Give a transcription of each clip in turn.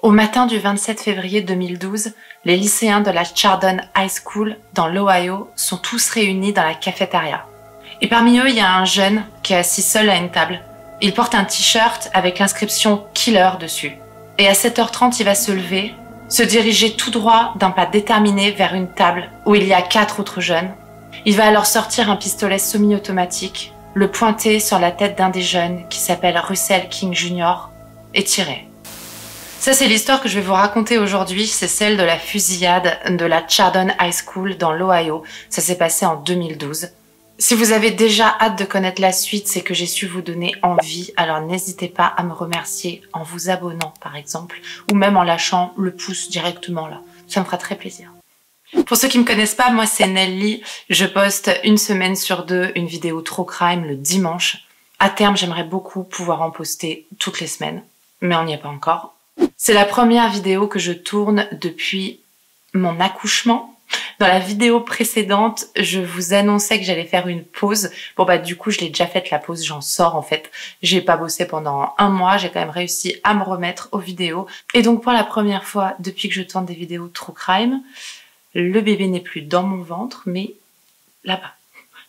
Au matin du 27 février 2012, les lycéens de la Chardon High School dans l'Ohio sont tous réunis dans la cafétéria. Et parmi eux, il y a un jeune qui est assis seul à une table. Il porte un t-shirt avec l'inscription « Killer » dessus. Et à 7h30, il va se lever, se diriger tout droit d'un pas déterminé vers une table où il y a 4 autres jeunes. Il va alors sortir un pistolet semi-automatique, le pointer sur la tête d'un des jeunes qui s'appelle Russell King Jr. et tirer. Ça, c'est l'histoire que je vais vous raconter aujourd'hui. C'est celle de la fusillade de la Chardon High School dans l'Ohio. Ça s'est passé en 2012. Si vous avez déjà hâte de connaître la suite, c'est que j'ai su vous donner envie. Alors n'hésitez pas à me remercier en vous abonnant, par exemple, ou même en lâchant le pouce directement là. Ça me fera très plaisir. Pour ceux qui me connaissent pas, moi c'est Nelly. Je poste une semaine sur 2 une vidéo True Crime le dimanche. À terme, j'aimerais beaucoup pouvoir en poster toutes les semaines, mais on n'y est pas encore. C'est la première vidéo que je tourne depuis mon accouchement. Dans la vidéo précédente, je vous annonçais que j'allais faire une pause. Bon bah du coup, je l'ai déjà faite la pause, j'en sors en fait. J'ai pas bossé pendant 1 mois, j'ai quand même réussi à me remettre aux vidéos. Et donc pour la première fois depuis que je tourne des vidéos True Crime, le bébé n'est plus dans mon ventre, mais là-bas.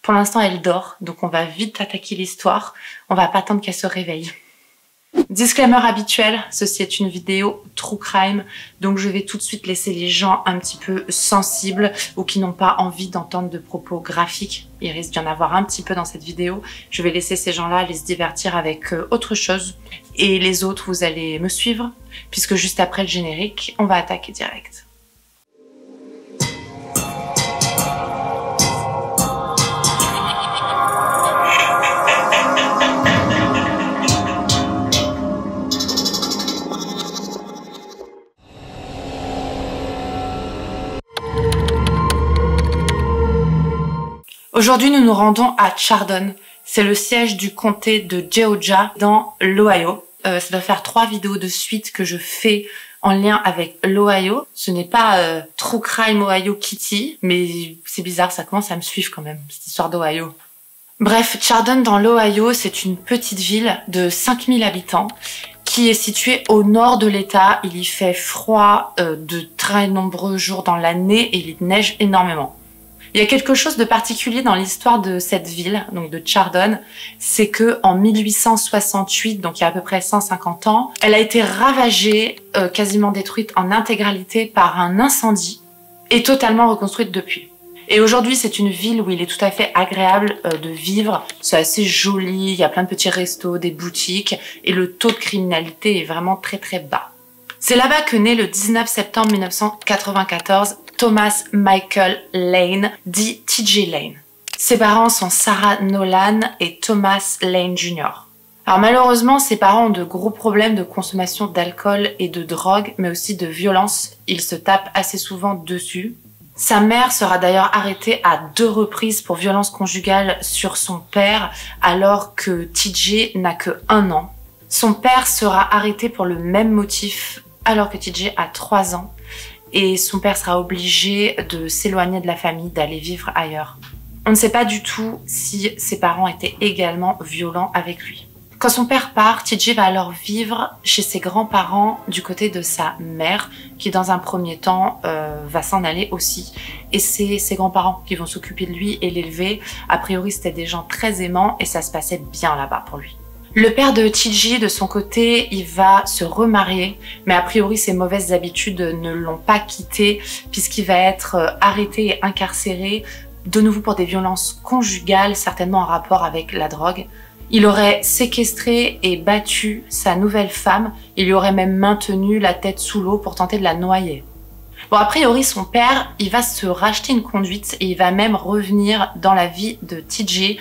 Pour l'instant, elle dort, donc on va vite attaquer l'histoire. On va pas attendre qu'elle se réveille. Disclaimer habituel, ceci est une vidéo True Crime, donc je vais tout de suite laisser les gens un petit peu sensibles ou qui n'ont pas envie d'entendre de propos graphiques. Il risque d'y en avoir un petit peu dans cette vidéo. Je vais laisser ces gens-là aller se divertir avec autre chose. Et les autres, vous allez me suivre, puisque juste après le générique, on va attaquer direct. Aujourd'hui, nous nous rendons à Chardon. C'est le siège du comté de Geauga dans l'Ohio. Ça doit faire 3 vidéos de suite que je fais en lien avec l'Ohio. Ce n'est pas True Crime Ohio Kitty, mais c'est bizarre, ça commence à me suivre quand même, cette histoire d'Ohio. Bref, Chardon dans l'Ohio, c'est une petite ville de 5000 habitants qui est située au nord de l'État. Il y fait froid de très nombreux jours dans l'année et il neige énormément. Il y a quelque chose de particulier dans l'histoire de cette ville, donc de Chardon, c'est que en 1868, donc il y a à peu près 150 ans, elle a été ravagée, quasiment détruite en intégralité par un incendie et totalement reconstruite depuis. Et aujourd'hui, c'est une ville où il est tout à fait agréable de vivre. C'est assez joli, il y a plein de petits restos, des boutiques et le taux de criminalité est vraiment très très bas. C'est là-bas que naît le 19 septembre 1994 Thomas Michael Lane, dit TJ Lane. Ses parents sont Sarah Nolan et Thomas Lane Jr. Alors malheureusement, ses parents ont de gros problèmes de consommation d'alcool et de drogue, mais aussi de violence. Ils se tapent assez souvent dessus. Sa mère sera d'ailleurs arrêtée à 2 reprises pour violence conjugale sur son père, alors que TJ n'a que 1 an. Son père sera arrêté pour le même motif, alors que TJ a 3 ans. Et son père sera obligé de s'éloigner de la famille, d'aller vivre ailleurs. On ne sait pas du tout si ses parents étaient également violents avec lui. Quand son père part, TJ va alors vivre chez ses grands-parents du côté de sa mère, qui dans un premier temps va s'en aller aussi. Et c'est ses grands-parents qui vont s'occuper de lui et l'élever. A priori, c'était des gens très aimants et ça se passait bien là-bas pour lui. Le père de TJ, de son côté, il va se remarier, mais a priori ses mauvaises habitudes ne l'ont pas quitté puisqu'il va être arrêté et incarcéré, de nouveau pour des violences conjugales, certainement en rapport avec la drogue. Il aurait séquestré et battu sa nouvelle femme, il lui aurait même maintenu la tête sous l'eau pour tenter de la noyer. Bon, a priori, son père, il va se racheter une conduite et il va même revenir dans la vie de TJ.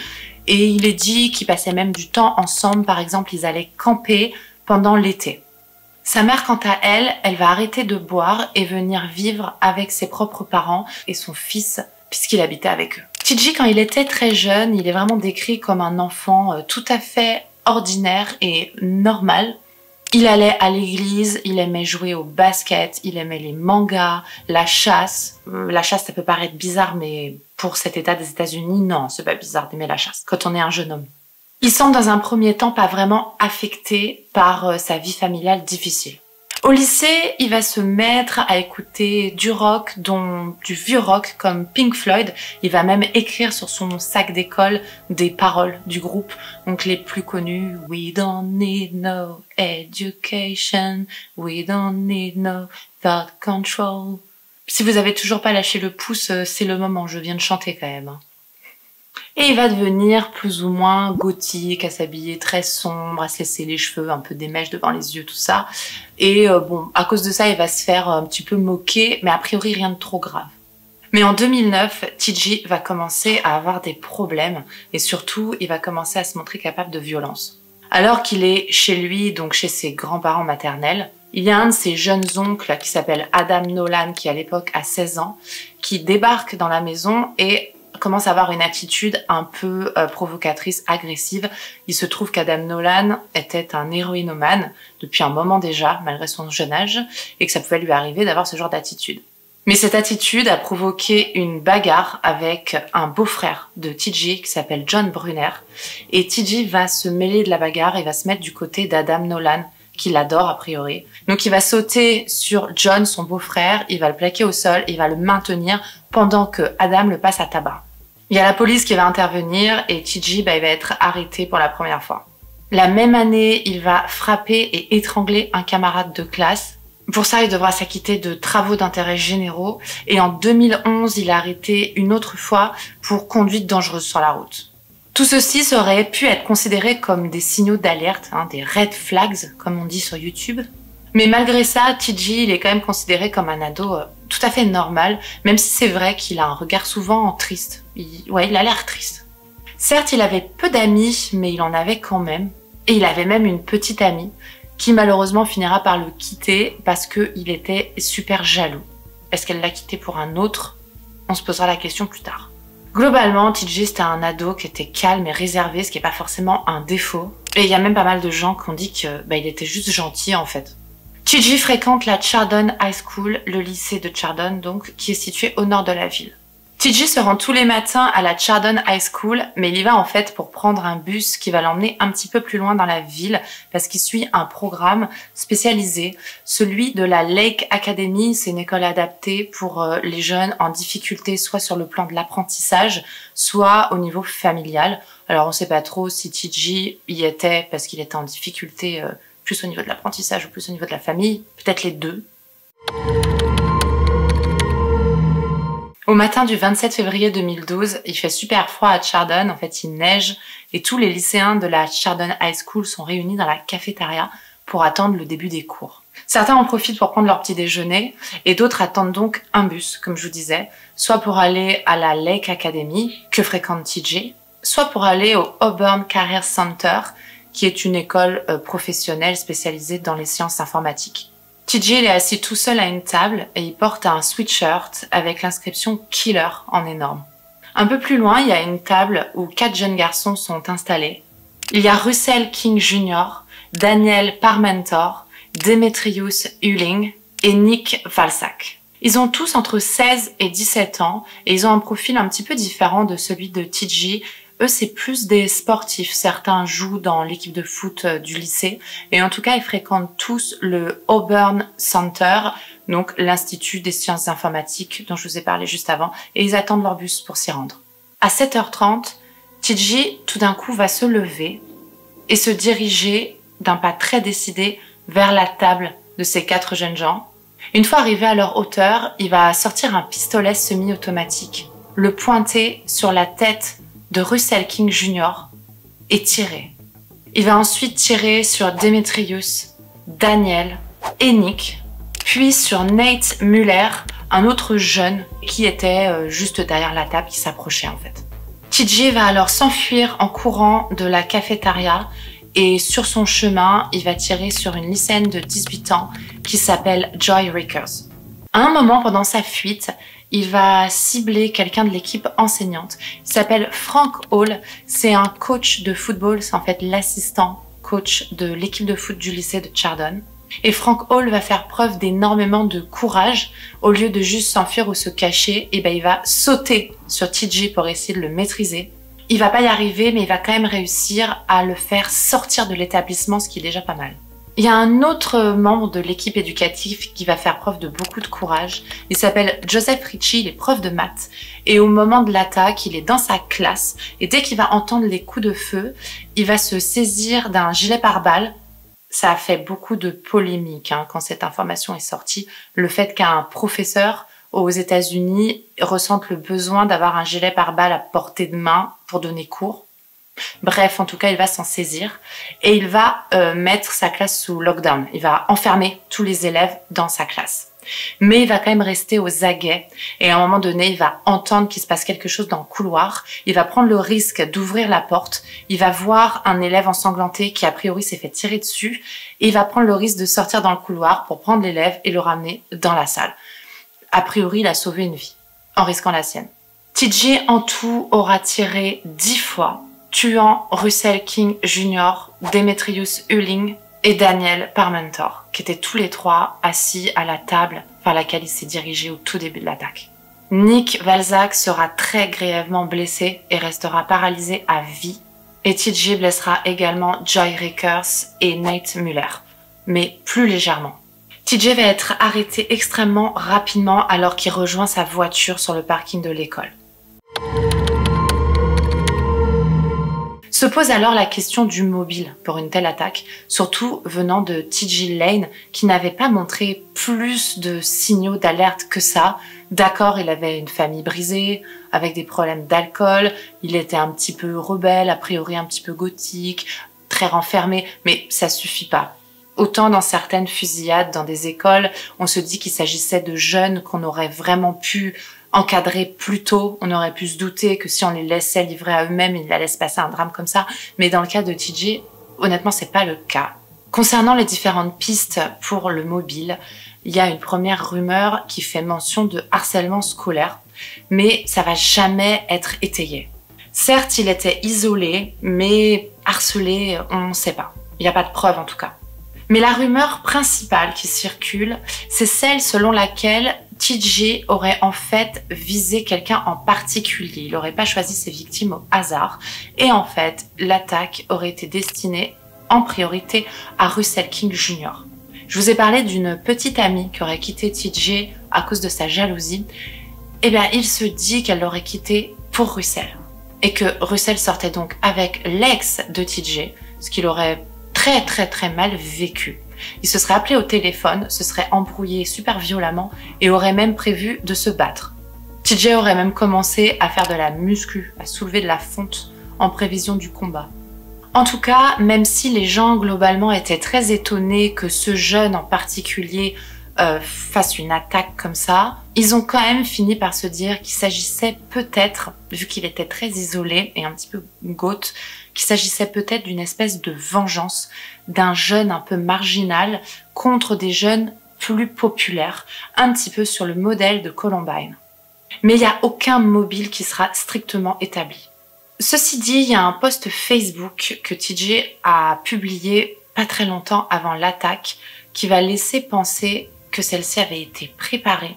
Et il est dit qu'ils passaient même du temps ensemble, par exemple, ils allaient camper pendant l'été. Sa mère, quant à elle, elle va arrêter de boire et venir vivre avec ses propres parents et son fils, puisqu'il habitait avec eux. TJ, quand il était très jeune, il est vraiment décrit comme un enfant tout à fait ordinaire et normal. Il allait à l'église, il aimait jouer au basket, il aimait les mangas, la chasse. La chasse, ça peut paraître bizarre, mais pour cet état des États-Unis, non, c'est pas bizarre d'aimer la chasse quand on est un jeune homme. Il semble dans un premier temps pas vraiment affecté par sa vie familiale difficile. Au lycée, il va se mettre à écouter du rock, dont du vieux rock comme Pink Floyd. Il va même écrire sur son sac d'école des paroles du groupe, donc les plus connus. We don't need no education, we don't need no thought control. Si vous avez toujours pas lâché le pouce, c'est le moment, je viens de chanter quand même. Et il va devenir plus ou moins gothique, à s'habiller très sombre, à se laisser les cheveux, un peu des mèches devant les yeux, tout ça. Et bon, à cause de ça, il va se faire un petit peu moquer, mais a priori rien de trop grave. Mais en 2009, TG va commencer à avoir des problèmes et surtout, il va commencer à se montrer capable de violence. Alors qu'il est chez lui, donc chez ses grands-parents maternels, il y a un de ses jeunes oncles qui s'appelle Adam Nolan, qui à l'époque a 16 ans, qui débarque dans la maison et commence à avoir une attitude un peu provocatrice, agressive. Il se trouve qu'Adam Nolan était un héroïnomane depuis un moment déjà, malgré son jeune âge, et que ça pouvait lui arriver d'avoir ce genre d'attitude. Mais cette attitude a provoqué une bagarre avec un beau-frère de TG qui s'appelle John Brunner. Et TG va se mêler de la bagarre et va se mettre du côté d'Adam Nolan, qui l'adore a priori. Donc il va sauter sur John, son beau-frère, il va le plaquer au sol, il va le maintenir pendant que Adam le passe à tabac. Il y a la police qui va intervenir et TG il va être arrêté pour la première fois. La même année, il va frapper et étrangler un camarade de classe. Pour ça, il devra s'acquitter de travaux d'intérêt généraux. Et en 2011, il est arrêté une autre fois pour conduite dangereuse sur la route. Tout ceci aurait pu être considéré comme des signaux d'alerte, des red flags, comme on dit sur YouTube. Mais malgré ça, TG, il est quand même considéré comme un ado tout à fait normal, même si c'est vrai qu'il a un regard souvent triste. Il a l'air triste. Certes, il avait peu d'amis, mais il en avait quand même. Et il avait même une petite amie qui malheureusement finira par le quitter parce qu'il était super jaloux. Est-ce qu'elle l'a quitté pour un autre? On se posera la question plus tard. Globalement, TG c'était un ado qui était calme et réservé, ce qui n'est pas forcément un défaut. Et il y a même pas mal de gens qui ont dit que il était juste gentil en fait. TG fréquente la Chardon High School, le lycée de Chardon donc, qui est situé au nord de la ville. TG se rend tous les matins à la Chardon High School, mais il y va en fait pour prendre un bus qui va l'emmener un petit peu plus loin dans la ville parce qu'il suit un programme spécialisé, celui de la Lake Academy. C'est une école adaptée pour les jeunes en difficulté, soit sur le plan de l'apprentissage, soit au niveau familial. Alors on sait pas trop si TG y était parce qu'il était en difficulté plus au niveau de l'apprentissage ou plus au niveau de la famille, peut-être les deux. Au matin du 27 février 2012, il fait super froid à Chardon, en fait il neige et tous les lycéens de la Chardon High School sont réunis dans la cafétéria pour attendre le début des cours. Certains en profitent pour prendre leur petit déjeuner et d'autres attendent donc un bus, comme je vous disais, soit pour aller à la Lake Academy, que fréquente TG, soit pour aller au Auburn Career Center, qui est une école professionnelle spécialisée dans les sciences informatiques. TG il est assis tout seul à une table et il porte un sweatshirt avec l'inscription Killer en énorme. Un peu plus loin, il y a une table où 4 jeunes garçons sont installés. Il y a Russell King Jr., Daniel Parmentor, Demetrius Huling et Nick Valsack. Ils ont tous entre 16 et 17 ans et ils ont un profil un petit peu différent de celui de TG. Eux, c'est plus des sportifs. Certains jouent dans l'équipe de foot du lycée. Et en tout cas, ils fréquentent tous le Auburn Center, donc l'Institut des sciences informatiques dont je vous ai parlé juste avant. Et ils attendent leur bus pour s'y rendre. À 7h30, TG, tout d'un coup, va se lever et se diriger d'un pas très décidé vers la table de ces 4 jeunes gens. Une fois arrivé à leur hauteur, il va sortir un pistolet semi-automatique, le pointer sur la tête de Russell King Jr. et tirer. Il va ensuite tirer sur Demetrius, Daniel et Nick, puis sur Nate Muller, un autre jeune qui était juste derrière la table, qui s'approchait en fait. TG va alors s'enfuir en courant de la cafétéria et sur son chemin, il va tirer sur une lycéenne de 18 ans qui s'appelle Joy Rickers. À un moment pendant sa fuite, il va cibler quelqu'un de l'équipe enseignante. Il s'appelle Frank Hall. C'est un coach de football. C'est en fait l'assistant coach de l'équipe de foot du lycée de Chardon. Et Frank Hall va faire preuve d'énormément de courage. Au lieu de juste s'enfuir ou se cacher, il va sauter sur TG pour essayer de le maîtriser. Il va pas y arriver, mais il va quand même réussir à le faire sortir de l'établissement, ce qui est déjà pas mal. Il y a un autre membre de l'équipe éducative qui va faire preuve de beaucoup de courage. Il s'appelle Joseph Ritchie, il est prof de maths. Et au moment de l'attaque, il est dans sa classe. Et dès qu'il va entendre les coups de feu, il va se saisir d'un gilet pare-balles. Ça a fait beaucoup de polémiques quand cette information est sortie. Le fait qu'un professeur aux États-Unis ressente le besoin d'avoir un gilet pare-balles à portée de main pour donner cours. Bref, en tout cas, il va s'en saisir et il va mettre sa classe sous lockdown. Il va enfermer tous les élèves dans sa classe. Mais il va quand même rester aux aguets et à un moment donné, il va entendre qu'il se passe quelque chose dans le couloir. Il va prendre le risque d'ouvrir la porte. Il va voir un élève ensanglanté qui a priori s'est fait tirer dessus et il va prendre le risque de sortir dans le couloir pour prendre l'élève et le ramener dans la salle. A priori, il a sauvé une vie en risquant la sienne. TJ en tout aura tiré 10 fois, tuant Russell King Jr., Demetrius Huling et Daniel Parmentor, qui étaient tous les trois assis à la table vers laquelle il s'est dirigé au tout début de l'attaque. Nick Valzak sera très grièvement blessé et restera paralysé à vie. Et TJ blessera également Joy Rickers et Nate Muller, mais plus légèrement. TJ va être arrêté extrêmement rapidement alors qu'il rejoint sa voiture sur le parking de l'école. Se pose alors la question du mobile pour une telle attaque, surtout venant de TJ Lane qui n'avait pas montré plus de signaux d'alerte que ça. D'accord, il avait une famille brisée, avec des problèmes d'alcool, il était un petit peu rebelle, a priori un petit peu gothique, très renfermé, mais ça suffit pas. Autant dans certaines fusillades dans des écoles, on se dit qu'il s'agissait de jeunes qu'on aurait vraiment pu encadrer plus tôt, on aurait pu se douter que si on les laissait livrer à eux-mêmes, ils la laissent passer un drame comme ça. Mais dans le cas de TJ, honnêtement, c'est pas le cas. Concernant les différentes pistes pour le mobile, il y a une première rumeur qui fait mention de harcèlement scolaire, mais ça va jamais être étayé. Certes, il était isolé, mais harcelé, on ne sait pas. Il n'y a pas de preuve en tout cas. Mais la rumeur principale qui circule, c'est celle selon laquelle TJ aurait en fait visé quelqu'un en particulier. Il n'aurait pas choisi ses victimes au hasard. Et en fait, l'attaque aurait été destinée en priorité à Russell King Jr. Je vous ai parlé d'une petite amie qui aurait quitté TJ à cause de sa jalousie. Eh bien, il se dit qu'elle l'aurait quitté pour Russell. Et que Russell sortait donc avec l'ex de TJ, ce qu'il aurait très mal vécu. Il se serait appelé au téléphone, se serait embrouillé super violemment et aurait même prévu de se battre. TJ aurait même commencé à faire de la muscu, à soulever de la fonte en prévision du combat. En tout cas, même si les gens globalement étaient très étonnés que ce jeune en particulier fasse une attaque comme ça, ils ont quand même fini par se dire qu'il s'agissait peut-être, vu qu'il était très isolé et un petit peu goth, qu'il s'agissait peut-être d'une espèce de vengeance d'un jeune un peu marginal contre des jeunes plus populaires, un petit peu sur le modèle de Columbine. Mais il n'y a aucun mobile qui sera strictement établi. Ceci dit, il y a un post Facebook que TJ a publié pas très longtemps avant l'attaque qui va laisser penser que celle-ci avait été préparée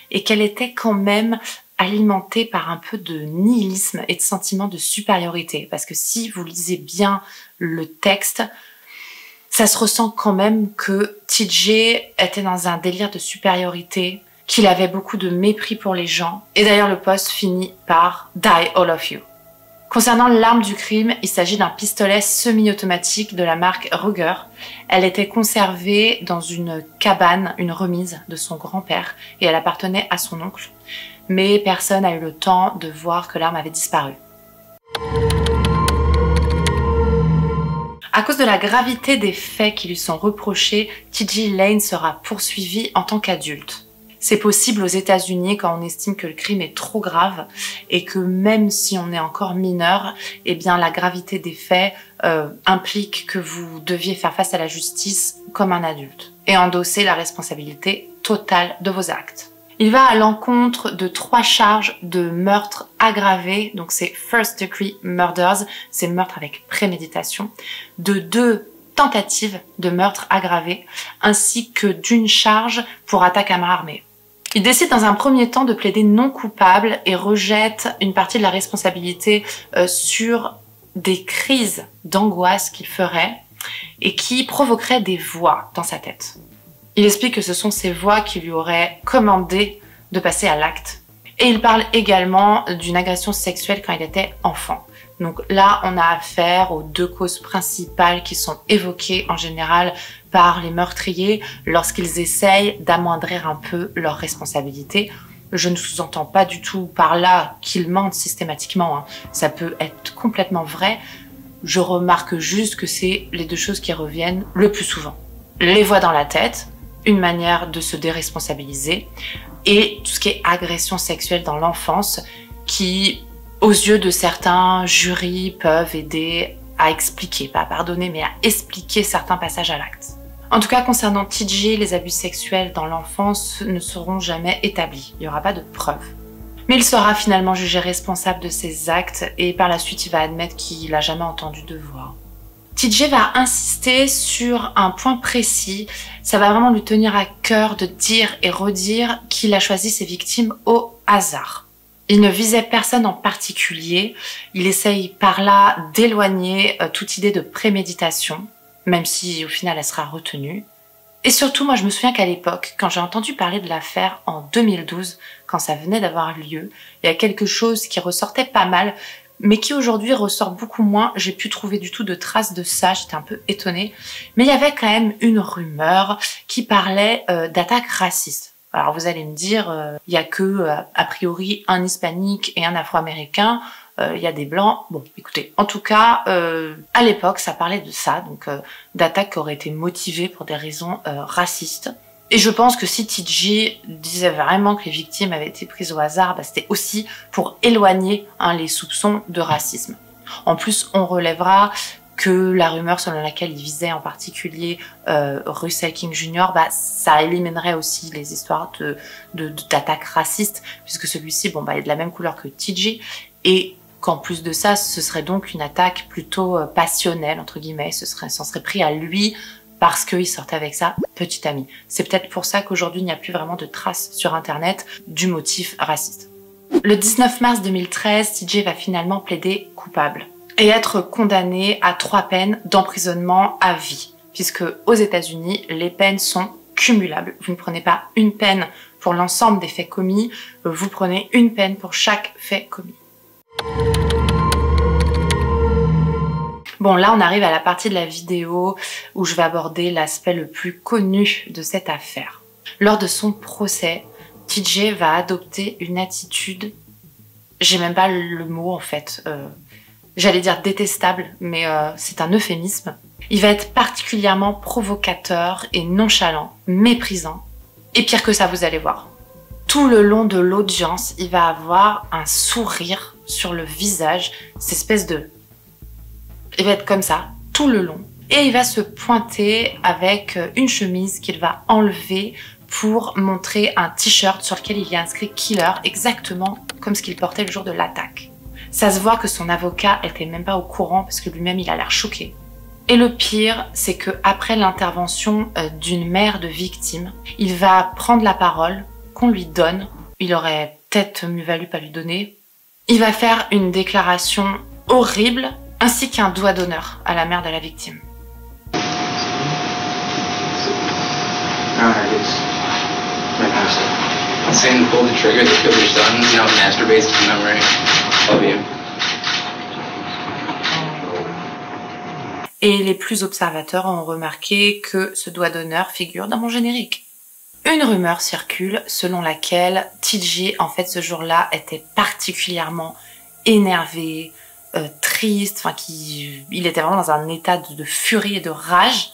et qu'elle était quand même alimentée par un peu de nihilisme et de sentiment de supériorité. Parce que si vous lisez bien le texte, ça se ressent quand même que TJ était dans un délire de supériorité, qu'il avait beaucoup de mépris pour les gens. Et d'ailleurs, le post finit par « Die all of you ». Concernant l'arme du crime, il s'agit d'un pistolet semi-automatique de la marque Ruger. Elle était conservée dans une cabane, une remise de son grand-père, et elle appartenait à son oncle. Mais personne n'a eu le temps de voir que l'arme avait disparu. À cause de la gravité des faits qui lui sont reprochés, TJ Lane sera poursuivi en tant qu'adulte. C'est possible aux États-Unis quand on estime que le crime est trop grave et que même si on est encore mineur, eh bien la gravité des faits implique que vous deviez faire face à la justice comme un adulte et endosser la responsabilité totale de vos actes. Il va à l'encontre de 3 charges de meurtre aggravé, donc c'est first degree murders, c'est meurtre avec préméditation, de 2 tentatives de meurtre aggravé, ainsi que d'une charge pour attaque à main armée. Il décide dans un premier temps de plaider non coupable et rejette une partie de la responsabilité sur des crises d'angoisse qu'il ferait. et qui provoquerait des voix dans sa tête. Il explique que ce sont ces voix qui lui auraient commandé de passer à l'acte. Et il parle également d'une agression sexuelle quand il était enfant. Donc là, on a affaire aux deux causes principales qui sont évoquées en général par les meurtriers lorsqu'ils essayent d'amoindrir un peu leurs responsabilités. Je ne sous-entends pas du tout par là qu'ils mentent systématiquement, hein. Ça peut être complètement vrai. Je remarque juste que c'est les deux choses qui reviennent le plus souvent. Les voix dans la tête, une manière de se déresponsabiliser, et tout ce qui est agression sexuelle dans l'enfance qui, aux yeux de certains jurys, peuvent aider à expliquer, pas à pardonner, mais à expliquer certains passages à l'acte. En tout cas, concernant TJ, les abus sexuels dans l'enfance ne seront jamais établis. Il n'y aura pas de preuves. Mais il sera finalement jugé responsable de ses actes et par la suite, il va admettre qu'il n'a jamais entendu de voix. TJ va insister sur un point précis. Ça va vraiment lui tenir à cœur de dire et redire qu'il a choisi ses victimes au hasard. Il ne visait personne en particulier. Il essaye par là d'éloigner toute idée de préméditation, même si au final elle sera retenue. Et surtout, moi je me souviens qu'à l'époque, quand j'ai entendu parler de l'affaire en 2012, quand ça venait d'avoir lieu, il y a quelque chose qui ressortait pas mal, mais qui aujourd'hui ressort beaucoup moins. J'ai pu trouver du tout de traces de ça, j'étais un peu étonnée. Mais il y avait quand même une rumeur qui parlait d'attaques racistes. Alors vous allez me dire, il y a que a priori un hispanique et un afro-américain, il y a des blancs. Bon, écoutez, en tout cas, à l'époque, ça parlait de ça, donc d'attaques qui auraient été motivées pour des raisons racistes. Et je pense que si TJ disait vraiment que les victimes avaient été prises au hasard, bah, c'était aussi pour éloigner les soupçons de racisme. En plus, on relèvera que la rumeur selon laquelle il visait en particulier Russell King Jr., bah, ça éliminerait aussi les histoires d'attaques racistes, puisque celui-ci, bon, bah, est de la même couleur que TJ, et qu'en plus de ça, ce serait donc une attaque plutôt passionnelle, entre guillemets, s'en serait pris à lui parce qu'il sortait avec sa petite amie. C'est peut-être pour ça qu'aujourd'hui, il n'y a plus vraiment de traces sur Internet du motif raciste. Le 19 mars 2013, TJ va finalement plaider coupable et être condamné à 3 peines d'emprisonnement à vie, puisque aux États-Unis, les peines sont cumulables. Vous ne prenez pas une peine pour l'ensemble des faits commis, vous prenez une peine pour chaque fait commis. Bon, là, on arrive à la partie de la vidéo où je vais aborder l'aspect le plus connu de cette affaire. Lors de son procès, TJ va adopter une attitude, j'ai même pas le mot en fait, j'allais dire détestable, mais c'est un euphémisme. Il va être particulièrement provocateur et nonchalant, méprisant. Et pire que ça, vous allez voir. Tout le long de l'audience, il va avoir un sourire sur le visage, cette espèce de... Il va être comme ça, tout le long. Et il va se pointer avec une chemise qu'il va enlever pour montrer un t-shirt sur lequel il y a inscrit « Killer », exactement comme ce qu'il portait le jour de l'attaque. Ça se voit que son avocat était même pas au courant parce que lui-même il a l'air choqué. Et le pire, c'est que après l'intervention d'une mère de victime, il va prendre la parole qu'on lui donne. Il aurait peut-être mieux valu pas lui donner. Il va faire une déclaration horrible ainsi qu'un doigt d'honneur à la mère de la victime. Et les plus observateurs ont remarqué que ce doigt d'honneur figure dans mon générique. Une rumeur circule selon laquelle TJ, en fait, ce jour-là, était particulièrement énervé, triste, enfin il était vraiment dans un état de furie et de rage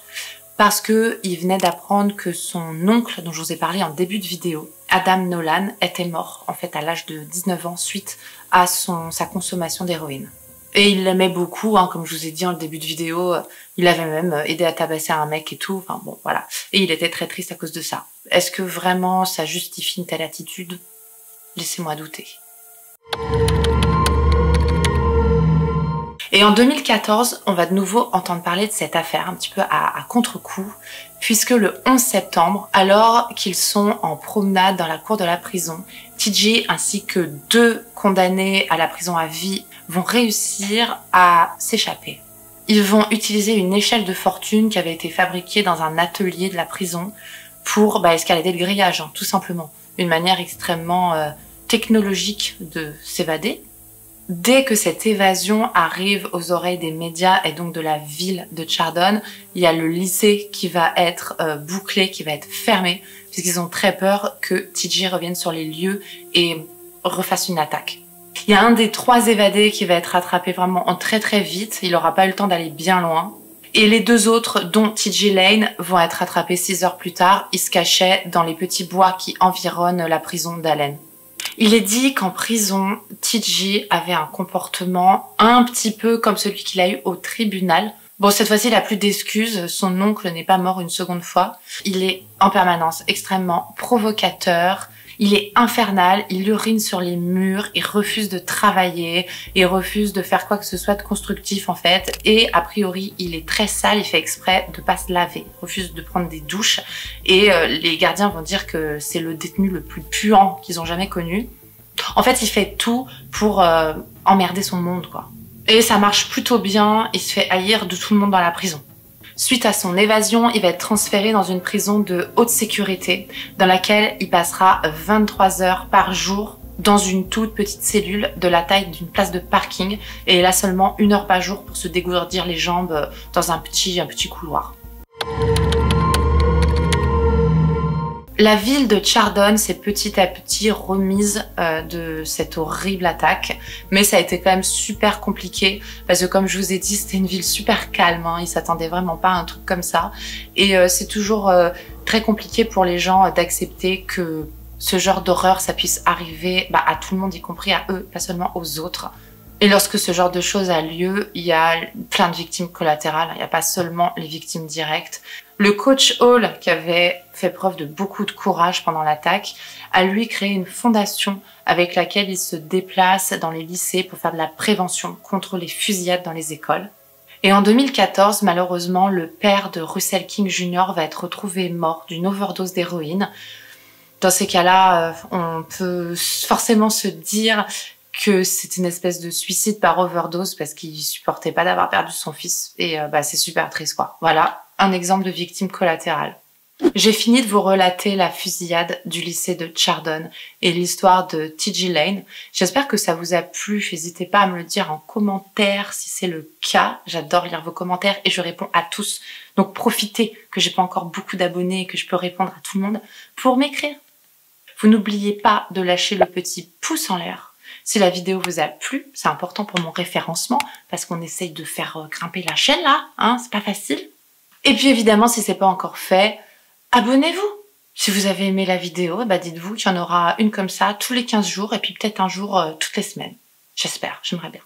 parce que il venait d'apprendre que son oncle, dont je vous ai parlé en début de vidéo, Adam Nolan, était mort en fait à l'âge de 19 ans suite à sa consommation d'héroïne. Et il l'aimait beaucoup, hein, comme je vous ai dit en début de vidéo, il avait même aidé à tabasser un mec et tout, enfin bon voilà. Et il était très triste à cause de ça. Est-ce que vraiment ça justifie une telle attitude? Laissez-moi douter. Et en 2014, on va de nouveau entendre parler de cette affaire un petit peu à contre-coup, puisque le 11 septembre, alors qu'ils sont en promenade dans la cour de la prison, TJ ainsi que 2 condamnés à la prison à vie vont réussir à s'échapper. Ils vont utiliser une échelle de fortune qui avait été fabriquée dans un atelier de la prison pour escalader le grillage, hein, tout simplement. Une manière extrêmement technologique de s'évader. Dès que cette évasion arrive aux oreilles des médias et donc de la ville de Chardon, il y a le lycée qui va être bouclé, qui va être fermé, puisqu'ils ont très peur que TJ revienne sur les lieux et refasse une attaque. Il y a un des 3 évadés qui va être rattrapé vraiment en très très vite. Il n'aura pas eu le temps d'aller bien loin. Et les 2 autres, dont TJ Lane, vont être rattrapés 6 heures plus tard. Ils se cachaient dans les petits bois qui environnent la prison d'Allen. Il est dit qu'en prison, TJ avait un comportement un petit peu comme celui qu'il a eu au tribunal. Bon, cette fois-ci, il a plus d'excuses. Son oncle n'est pas mort une seconde fois. Il est en permanence extrêmement provocateur. Il est infernal, il urine sur les murs, il refuse de travailler, il refuse de faire quoi que ce soit de constructif en fait. Et a priori, il est très sale, il fait exprès de pas se laver, il refuse de prendre des douches. Et les gardiens vont dire que c'est le détenu le plus puant qu'ils ont jamais connu. En fait, il fait tout pour emmerder son monde, quoi. Et ça marche plutôt bien, il se fait haïr de tout le monde dans la prison. Suite à son évasion, il va être transféré dans une prison de haute sécurité dans laquelle il passera 23 heures par jour dans une toute petite cellule de la taille d'une place de parking et il a seulement 1 heure par jour pour se dégourdir les jambes dans un petit couloir. La ville de Chardon s'est petit à petit remise de cette horrible attaque, mais ça a été quand même super compliqué parce que comme je vous ai dit, c'était une ville super calme, hein, ils s'attendaient vraiment pas à un truc comme ça et c'est toujours très compliqué pour les gens d'accepter que ce genre d'horreur ça puisse arriver à tout le monde, y compris à eux, pas seulement aux autres. Et lorsque ce genre de choses a lieu, il y a plein de victimes collatérales, il n'y a pas seulement les victimes directes. Le coach Hall, qui avait fait preuve de beaucoup de courage pendant l'attaque, a lui créé une fondation avec laquelle il se déplace dans les lycées pour faire de la prévention contre les fusillades dans les écoles. Et en 2014, malheureusement, le père de Russell King Jr. va être retrouvé mort d'une overdose d'héroïne. Dans ces cas-là, on peut forcément se dire que c'est une espèce de suicide par overdose parce qu'il supportait pas d'avoir perdu son fils et c'est super triste quoi. Voilà, un exemple de victime collatérale. J'ai fini de vous relater la fusillade du lycée de Chardon et l'histoire de TJ Lane. J'espère que ça vous a plu. N'hésitez pas à me le dire en commentaire si c'est le cas. J'adore lire vos commentaires et je réponds à tous. Donc profitez que j'ai pas encore beaucoup d'abonnés et que je peux répondre à tout le monde pour m'écrire. Vous n'oubliez pas de lâcher le petit pouce en l'air. Si la vidéo vous a plu, c'est important pour mon référencement parce qu'on essaye de faire grimper la chaîne là, hein, c'est pas facile. Et puis évidemment, si c'est pas encore fait, abonnez-vous. Si vous avez aimé la vidéo, dites-vous qu'il y en aura une comme ça tous les 15 jours et puis peut-être un jour toutes les semaines. J'espère, j'aimerais bien.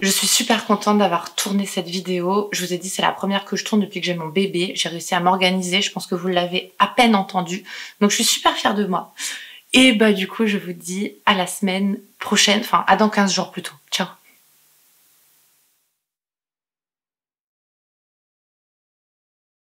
Je suis super contente d'avoir tourné cette vidéo. Je vous ai dit, c'est la première que je tourne depuis que j'ai mon bébé. J'ai réussi à m'organiser, je pense que vous l'avez à peine entendu. Donc je suis super fière de moi. Et du coup, je vous dis à la semaine prochaine, enfin à dans 15 jours plutôt. Ciao.